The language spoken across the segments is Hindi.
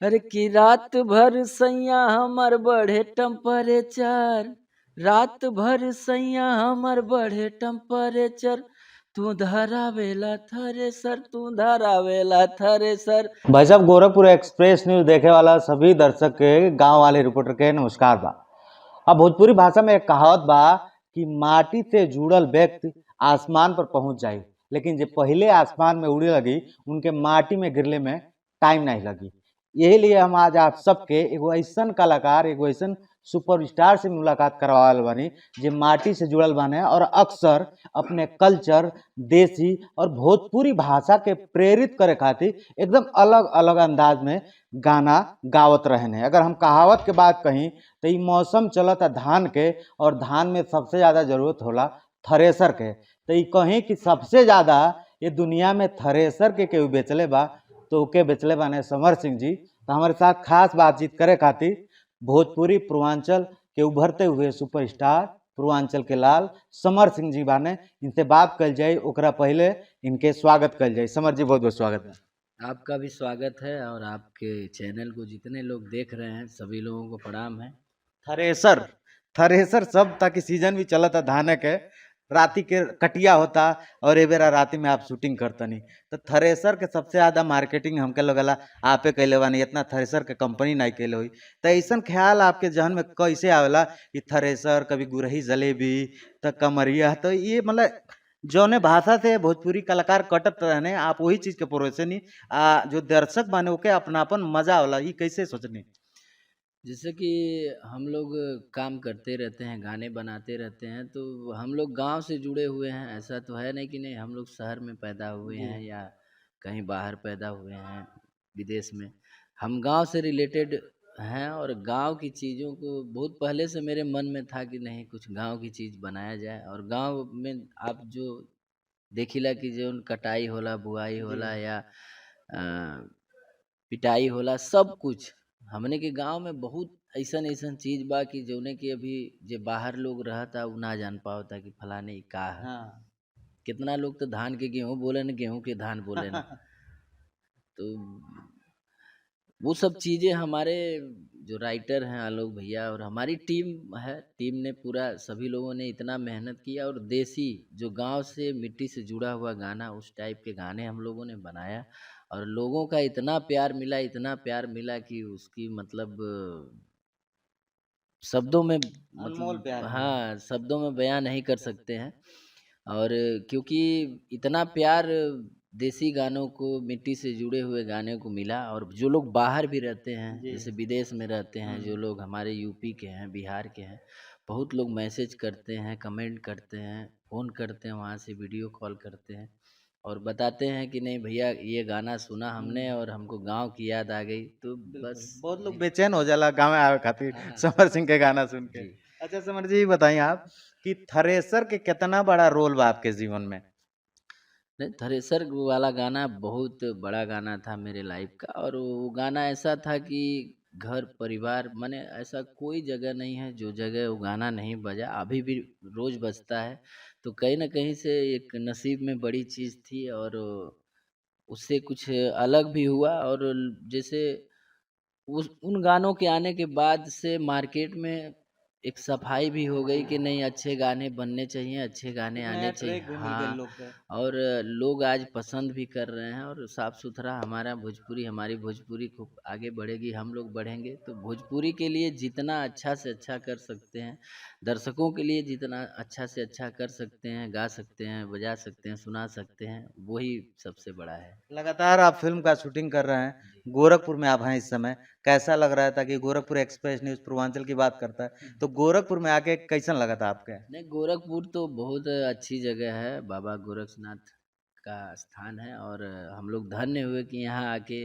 अरे कि रात भर सैया हमर बढ़े टेम्परेचर, रात भर सैया हमर बढ़े टेम्परेचर, तू धरावेला थरेसर, तू धरावेला थरेसर। भाई साहब, गोरखपुर एक्सप्रेस न्यूज देखे वाला सभी दर्शक के, गांव वाले रिपोर्टर के नमस्कार बा। अब भोजपुरी भाषा में एक कहावत बा कि माटी से जुड़ल व्यक्ति आसमान पर पहुंच जाए, लेकिन जो पहले आसमान में उड़े लगी उनके माटी में गिरले में टाइम नहीं लगी। यही लिए हम आज आप सबके एगो ऐसन कलाकार, एगो ऐसन सुपरस्टार से मुलाकात करवाल बानी जे माटी से जुड़ल बाने और अक्सर अपने कल्चर, देसी और भोजपुरी भाषा के प्रेरित करे खातिर एकदम अलग अलग अंदाज में गाना गावत रहने। अगर हम कहावत के बात कहीं तो ये मौसम चलता धान के, और धान में सबसे ज़्यादा जरूरत होला थ्रेसर के। तो ये कहीं कि सबसे ज़्यादा ये दुनिया में थ्रेसर के केहू बेचले बा तो के बेचले बाने समर सिंह जी। तो हमारे साथ खास बातचीत करे खातिर भोजपुरी पूर्वांचल के उभरते हुए सुपरस्टार, पूर्वांचल के लाल समर सिंह जी बाने। इनसे बात कल जाए ओकरा पहले इनके स्वागत कल जाए। समर जी, बहुत बहुत स्वागत है। आपका भी स्वागत है और आपके चैनल को जितने लोग देख रहे हैं सभी लोगों को प्रणाम है। थ्रेसर थ्रेसर सब ताकि सीजन भी चलता धान के, राति के कटिया होता और ए बेरा राति में आप शूटिंग करतनी। तो थ्रेसर के सबसे ज्यादा मार्केटिंग हमके लगला आपे कैले बानी, इतना थ्रेसर के कंपनी नहीं कैले हुई। तो ऐसा ख्याल आपके जहन में कैसे आवेला कि थ्रेसर, कभी गुरही जलेबी, तो कमरिया, तो ये मतलब जौने भाषा से भोजपुरी कलाकार कटत रहने आप वही चीज के परोसे जो दर्शक बाने ओके अपनापन मजा होला, ये कैसे सोचनी? जैसे कि हम लोग काम करते रहते हैं, गाने बनाते रहते हैं, तो हम लोग गांव से जुड़े हुए हैं। ऐसा तो है नहीं कि नहीं हम लोग शहर में पैदा हुए हैं या कहीं बाहर पैदा हुए हैं विदेश में। हम गांव से रिलेटेड हैं और गांव की चीज़ों को बहुत पहले से मेरे मन में था कि नहीं कुछ गांव की चीज़ बनाया जाए। और गांव में आप जो देखिला कि जो कटाई होला, बुआई होला या पिटाई होला, सब कुछ हमने के गांव में बहुत ऐसन ऐसन चीज बा कि जौने कि अभी जे बाहर लोग रहता उ ना जान पाता कि फलाने ई का है। हाँ। कितना लोग तो धान के गेहूं बोले न, गेहूं के धान बोले न। तो वो सब चीज़ें हमारे जो राइटर हैं आलोक भैया और हमारी टीम है, टीम ने पूरा सभी लोगों ने इतना मेहनत किया और देसी जो गांव से मिट्टी से जुड़ा हुआ गाना, उस टाइप के गाने हम लोगों ने बनाया। और लोगों का इतना प्यार मिला, इतना प्यार मिला कि उसकी मतलब शब्दों में अनमोल मतलब प्यार है। हाँ, शब्दों में बयां नहीं कर सकते हैं। और क्योंकि इतना प्यार देसी गानों को, मिट्टी से जुड़े हुए गाने को मिला। और जो लोग बाहर भी रहते हैं, जी। जैसे विदेश में रहते हैं, जो लोग हमारे यूपी के हैं, बिहार के हैं, बहुत लोग मैसेज करते हैं, कमेंट करते हैं, फ़ोन करते हैं, वहाँ से वीडियो कॉल करते हैं और बताते हैं कि नहीं भैया ये गाना सुना हमने और हमको गांव की याद आ गई। तो बस बहुत लोग जी। बेचैन हो जाला गाँव में आवे खातिर हाँ, समर सिंह के गाना सुन के। जी। अच्छा समर जी, बताइए आप कि थ्रेसर के कितना बड़ा रोल बा आपके जीवन में? नहीं, थ्रेसर वाला गाना बहुत बड़ा गाना था मेरे लाइफ का। और वो गाना ऐसा था कि घर परिवार माने ऐसा कोई जगह नहीं है जो जगह वो गाना नहीं बजा, अभी भी रोज बजता है। तो कहीं ना कहीं से एक नसीब में बड़ी चीज़ थी और उससे कुछ अलग भी हुआ। और जैसे उस उन गानों के आने के बाद से मार्केट में एक सफाई भी हो गई कि नहीं अच्छे गाने बनने चाहिए, अच्छे गाने एक आने नया चाहिए। ट्रैक भी मिल गया हाँ, लोग के। और लोग आज पसंद भी कर रहे हैं और साफ सुथरा हमारा भोजपुरी, हमारी भोजपुरी खूब आगे बढ़ेगी, हम लोग बढ़ेंगे। तो भोजपुरी के लिए जितना अच्छा से अच्छा कर सकते हैं, दर्शकों के लिए जितना अच्छा से अच्छा कर सकते हैं, गा सकते हैं, बजा सकते हैं, सुना सकते हैं, वही सबसे बड़ा है। लगातार आप फिल्म का शूटिंग कर रहे हैं, गोरखपुर में आप हैं इस समय, कैसा लग रहा था कि गोरखपुर एक्सप्रेस न्यूज पूर्वांचल की बात करता है, तो गोरखपुर में आके कैसा लगा था आपके? नहीं, गोरखपुर तो बहुत अच्छी जगह है, बाबा गोरक्षनाथ का स्थान है। और हम लोग धन्य हुए कि यहाँ आके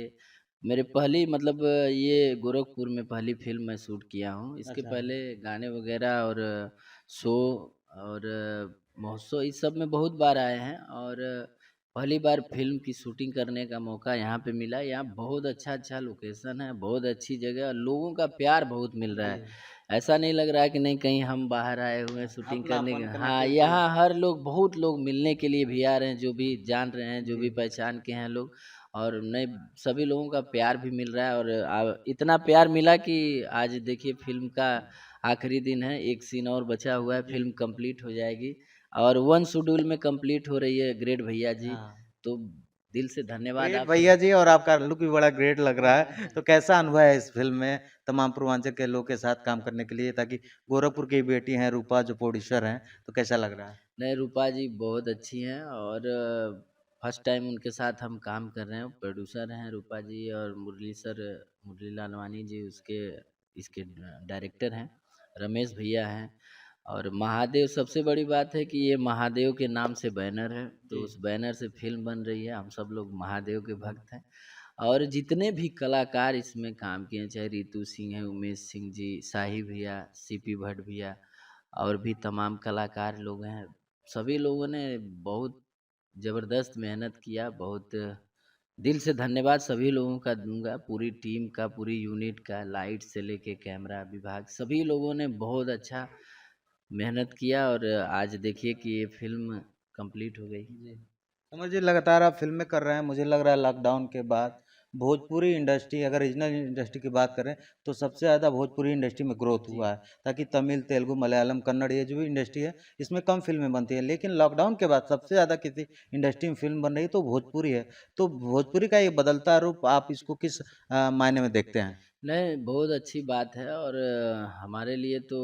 मेरे पहली मतलब ये गोरखपुर में पहली फिल्म मैं शूट किया हूँ। इसके अच्छा। पहले गाने वगैरह और शो और महोत्सव इस सब में बहुत बार आए हैं। और पहली बार फिल्म की शूटिंग करने का मौका यहाँ पे मिला। यहाँ बहुत अच्छा अच्छा लोकेशन है, बहुत अच्छी जगह, और लोगों का प्यार बहुत मिल रहा है। ऐसा नहीं लग रहा है कि नहीं कहीं हम बाहर आए हुए हैं शूटिंग करने के। अपनापन हाँ, कनेक्टिविटी। यहाँ हर लोग, बहुत लोग मिलने के लिए भी आ रहे हैं, जो भी जान रहे हैं, जो भी जी। पहचान के हैं लोग। और नहीं, सभी लोगों का प्यार भी मिल रहा है, और इतना प्यार मिला कि आज देखिए फ़िल्म का आखिरी दिन है, एक सीन और बचा हुआ है, फ़िल्म कंप्लीट हो जाएगी और 1 शेड्यूल में कंप्लीट हो रही है, ग्रेट भैया जी। हाँ। तो दिल से धन्यवाद ग्रेट आप भैया सब। जी, और आपका लुक भी बड़ा ग्रेट लग रहा है। तो कैसा अनुभव है इस फ़िल्म में तमाम पूर्वांचल के लोग के साथ काम करने के लिए? ताकि गोरखपुर की बेटी हैं रूपा जो प्रोड्यूसर हैं, तो कैसा लग रहा है? नहीं, रूपा जी बहुत अच्छी हैं, और फर्स्ट टाइम उनके साथ हम काम कर रहे हैं। प्रोड्यूसर हैं रूपा जी, और मुरली लालवानी जी उसके इसके डायरेक्टर हैं। रमेश भैया हैं, और महादेव, सबसे बड़ी बात है कि ये महादेव के नाम से बैनर है, तो जी। उस बैनर से फिल्म बन रही है। हम सब लोग महादेव के भक्त हैं, और जितने भी कलाकार इसमें काम किए हैं, चाहे रितु सिंह है, उमेश सिंह जी, शाही भैया, सीपी भट्ट भैया, और भी तमाम कलाकार लोग हैं, सभी लोगों ने बहुत ज़बरदस्त मेहनत किया। बहुत दिल से धन्यवाद सभी लोगों का दूँगा, पूरी टीम का, पूरी यूनिट का, लाइट से लेके कैमरा विभाग, सभी लोगों ने बहुत अच्छा मेहनत किया, और आज देखिए कि ये फ़िल्म कंप्लीट हो गई। जी। समर जी, लगातार आप फ़िल्में कर रहे हैं, मुझे लग रहा है लॉकडाउन के बाद भोजपुरी इंडस्ट्री, अगर रीजनल इंडस्ट्री की बात करें, तो सबसे ज़्यादा भोजपुरी इंडस्ट्री में ग्रोथ जी। हुआ है। ताकि तमिल, तेलुगु, मलयालम, कन्नड़ ये जो भी इंडस्ट्री है, इसमें कम फ़िल्में बनती हैं। लेकिन लॉकडाउन के बाद सबसे ज़्यादा किसी इंडस्ट्री में फ़िल्म बन रही है तो भोजपुरी है। तो भोजपुरी का ये बदलता रूप आप इसको किस मायने में देखते हैं? नहीं, बहुत अच्छी बात है, और हमारे लिए तो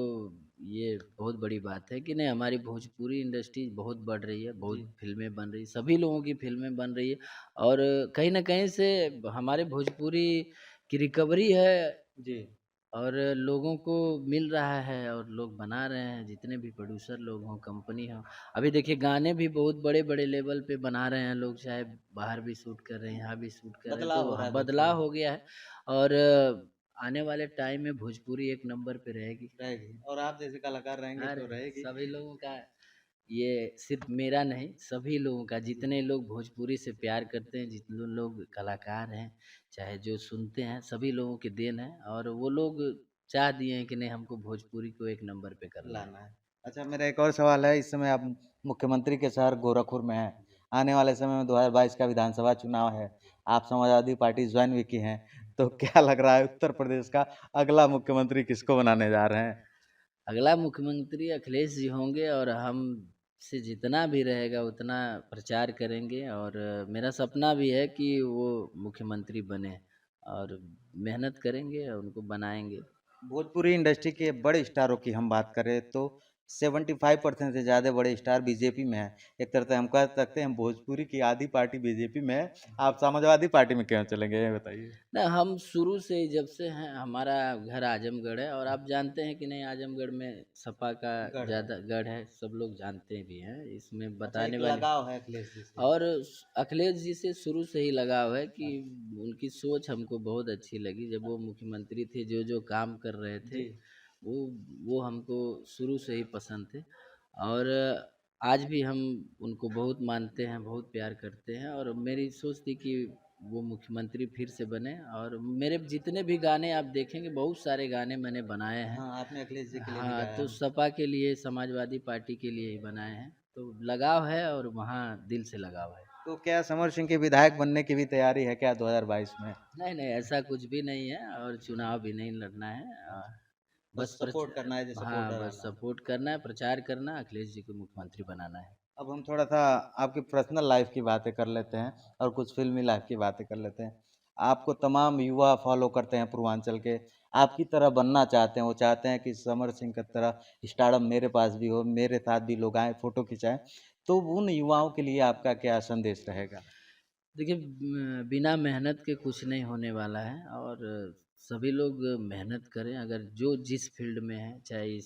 ये बहुत बड़ी बात है कि नहीं, हमारी भोजपुरी इंडस्ट्री बहुत बढ़ रही है, बहुत जी। फ़िल्में बन रही हैं, सभी लोगों की फ़िल्में बन रही है, और कहीं न कहीं से हमारे भोजपुरी की रिकवरी है, जी। और लोगों को मिल रहा है, और लोग बना रहे हैं, जितने भी प्रोड्यूसर लोग हों, कंपनी हो। अभी देखिए गाने भी बहुत बड़े-बड़े लेवल पे बना रहे हैं लोग, चाहे बाहर भी शूट कर रहे हैं, यहाँ भी शूट कर रहे हैं, बदलाव तो हो रहा हाँ, है भोजपुरी बदलाव में। हो गया है, और आने वाले टाइम में भोजपुरी एक नंबर पे रहेगी। रहेगी, और आप जैसे कलाकार रहेंगे अरे! तो रहेगी। सभी लोगों का, ये सिर्फ़ मेरा नहीं, सभी लोगों का, जी। जितने लोग भोजपुरी से प्यार करते हैं, जितने लोग कलाकार हैं, चाहे जो सुनते हैं, सभी लोगों की देन है, और वो लोग चाह दिए हैं कि नहीं, हमको भोजपुरी को एक नंबर पे करना है। लाना है। अच्छा, मेरा एक और सवाल है, इस समय आप मुख्यमंत्री के शहर गोरखपुर में हैं। आने वाले समय में 2022 का विधानसभा चुनाव है। आप समाजवादी पार्टी ज्वाइन भी की हैं, तो क्या लग रहा है उत्तर प्रदेश का अगला मुख्यमंत्री किसको बनाने जा रहे हैं? अगला मुख्यमंत्री अखिलेश जी होंगे, और हम से जितना भी रहेगा उतना प्रचार करेंगे, और मेरा सपना भी है कि वो मुख्यमंत्री बने, और मेहनत करेंगे और उनको बनाएँगे। भोजपुरी इंडस्ट्री के बड़े स्टारों की हम बात करें तो 75% से ज़्यादा बड़े स्टार बीजेपी में हैं। एक तरह से हम कह सकते हैं भोजपुरी की आधी पार्टी बीजेपी में है। आप समाजवादी पार्टी में क्यों चले गए, ये बताइए? ना, हम शुरू से ही, जब से हैं, हमारा घर आजमगढ़ है, और आप जानते हैं कि नहीं, आजमगढ़ में सपा का गढ़ है। ज़्यादा गढ़ है, सब लोग जानते भी हैं, इसमें अच्छा, बताने एक वाली। लगाव है अखिलेश जी से। और अखिलेश जी से शुरू से ही लगाव है कि उनकी सोच हमको बहुत अच्छी लगी, जब वो मुख्यमंत्री थे, जो काम कर रहे थे, जी। वो वो हमको शुरू से ही पसंद थे, और आज भी हम उनको बहुत मानते हैं, बहुत प्यार करते हैं, और मेरी सोच थी कि वो मुख्यमंत्री फिर से बने, और मेरे जितने भी गाने आप देखेंगे, बहुत सारे गाने मैंने बनाए हैं। हाँ, आपने अखिलेश जी के लिए भी हाँ, गाया तो है। सपा के लिए, समाजवादी पार्टी के लिए ही बनाए हैं, तो लगाव है, और वहाँ दिल से लगाव है। तो क्या समर सिंह के विधायक बनने की भी तैयारी है क्या 2022 में? नहीं, नहीं, ऐसा कुछ भी नहीं है, और चुनाव भी नहीं लड़ना है। बस बस सपोर्ट करना है, जो हाँ, सपोर्टर बस रहना है। सपोर्ट करना है, प्रचार करना है, अखिलेश जी को मुख्यमंत्री बनाना है। अब हम थोड़ा-सा आपकी पर्सनल लाइफ़ की बातें कर लेते हैं और कुछ फ़िल्मी लाइफ़ की बातें कर लेते हैं। आपको तमाम युवा फ़ॉलो करते हैं पूर्वांचल के, आपकी तरह बनना चाहते हैं, वो चाहते हैं कि समर सिंह की तरह स्टारडम मेरे पास भी हो, मेरे साथ भी लोग आएँ, फ़ोटो खिंचाएँ। तो उन युवाओं के लिए आपका क्या संदेश रहेगा? देखिए, बिना मेहनत के कुछ नहीं होने वाला है, और सभी लोग मेहनत करें, अगर जो जिस फील्ड में है, चाहे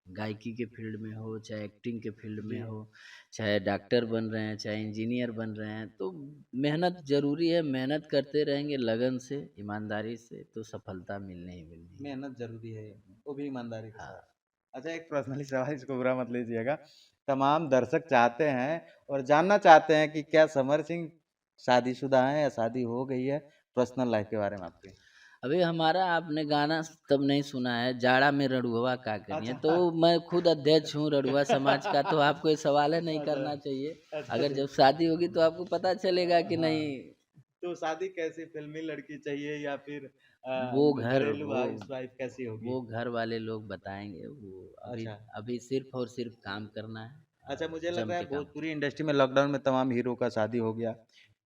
गायकी के फील्ड में हो, चाहे एक्टिंग के फील्ड में जी। हो, चाहे डॉक्टर बन रहे हैं, चाहे इंजीनियर बन रहे हैं, तो मेहनत ज़रूरी है। मेहनत करते रहेंगे लगन से, ईमानदारी से, तो सफलता मिलनी ही मिलनी है। मेहनत ज़रूरी है, वो भी ईमानदारी के साथ। हाँ। अच्छा, एक पर्सनली सवाल, इसको बुरा मत लीजिएगा। तमाम दर्शक चाहते हैं और जानना चाहते हैं कि क्या समर सिंह शादीशुदा हैं या शादी हो गई है? पर्सनल लाइफ़ के बारे में आपकी। अभी हमारा आपने गाना तब नहीं सुना है, जाड़ा में रड़ुआ का करिए, अच्छा। तो मैं खुद अध्यक्ष हूँ रड़ुआ समाज का, तो आपको ये सवाल है नहीं अच्छा, करना चाहिए। अच्छा अगर जी। जब शादी होगी तो आपको पता चलेगा कि नहीं। हाँ। तो शादी कैसी, फिल्मी लड़की चाहिए या फिर वो घर घरेलू हाउसवाइफ कैसी होगी? वो घर वाले लोग बताएंगे। वो अभी अच्छा। अभी सिर्फ और सिर्फ काम करना है अच्छा, और मुझे लग जम रहा के है काम। भोजपुरी इंडस्ट्री में लॉकडाउन में तमाम हीरो का शादी हो गया।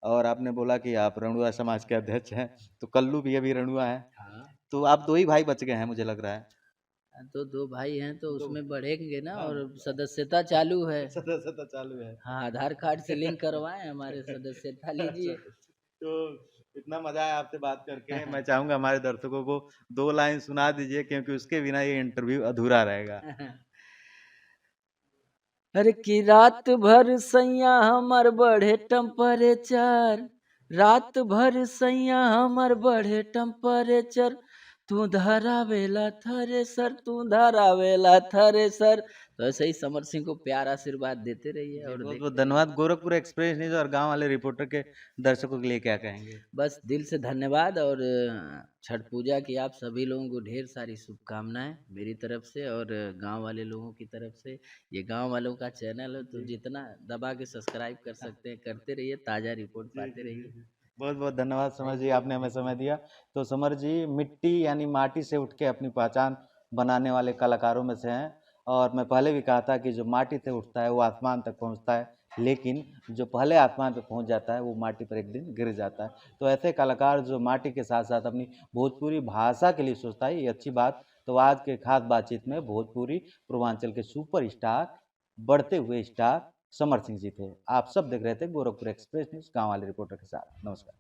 और आपने बोला कि आप रंगुआ समाज के अध्यक्ष हैं, तो कल्लू भी अभी रंगुआ हैं। हाँ, तो आप दो ही भाई बच गए हैं मुझे लग रहा है। तो दो भाई हैं तो दो। उसमें बढ़ेंगे ना, हाँ। और सदस्यता चालू है। सदस्यता चालू है। हाँ, आधार कार्ड से लिंक करवाएं, हमारे सदस्यता अच्छा, लीजिए। तो इतना मजा आया आपसे बात करके। मैं चाहूंगा हमारे दर्शकों को दो लाइन सुना दीजिए, क्योंकि उसके बिना ये इंटरव्यू अधूरा रहेगा। अरे कि रात भर सैया हमर बढ़े टेम्परेचर, रात भर सैया हमर बढ़े टेम्परेचर, तू धरावेला थ्रेसर, तू धरावेला थ्रेसर। तो ऐसे ही समर सिंह को प्यार आशीर्वाद देते रहिए जी, और बहुत बहुत देखते धन्यवाद। रहिए। गोरखपुर एक्सप्रेस न्यूज और गांव वाले रिपोर्टर के दर्शकों के लिए क्या कहेंगे? बस दिल से धन्यवाद, और छठ पूजा की आप सभी लोगों को ढेर सारी शुभकामनाएं मेरी तरफ से और गांव वाले लोगों की तरफ से। ये गांव वालों का चैनल है, तो जी जितना दबा के सब्सक्राइब कर सकते हैं करते रहिए, ताज़ा रिपोर्ट जी पाते जी जी रहिए। जी। बहुत बहुत धन्यवाद समर थैंक जी, यू, आपने हमें थैंक यू। समय दिया। तो समर जी मिट्टी यानी माटी से उठ के अपनी पहचान बनाने वाले कलाकारों में से हैं। और मैं पहले भी कहा था कि जो माटी से उठता है वो आसमान तक पहुंचता है, लेकिन जो पहले आसमान पर पहुंच जाता है वो माटी पर एक दिन गिर जाता है। तो ऐसे कलाकार जो माटी के साथ साथ अपनी भोजपुरी भाषा के लिए सोचता है, ये अच्छी बात। तो आज के खास बातचीत में भोजपुरी पूर्वांचल के सुपर स्टार, बढ़ते हुए स्टार समर सिंह जी थे। आप सब देख रहे थे गोरखपुर एक्सप्रेस न्यूज गांव वाले रिपोर्टर के साथ। नमस्कार।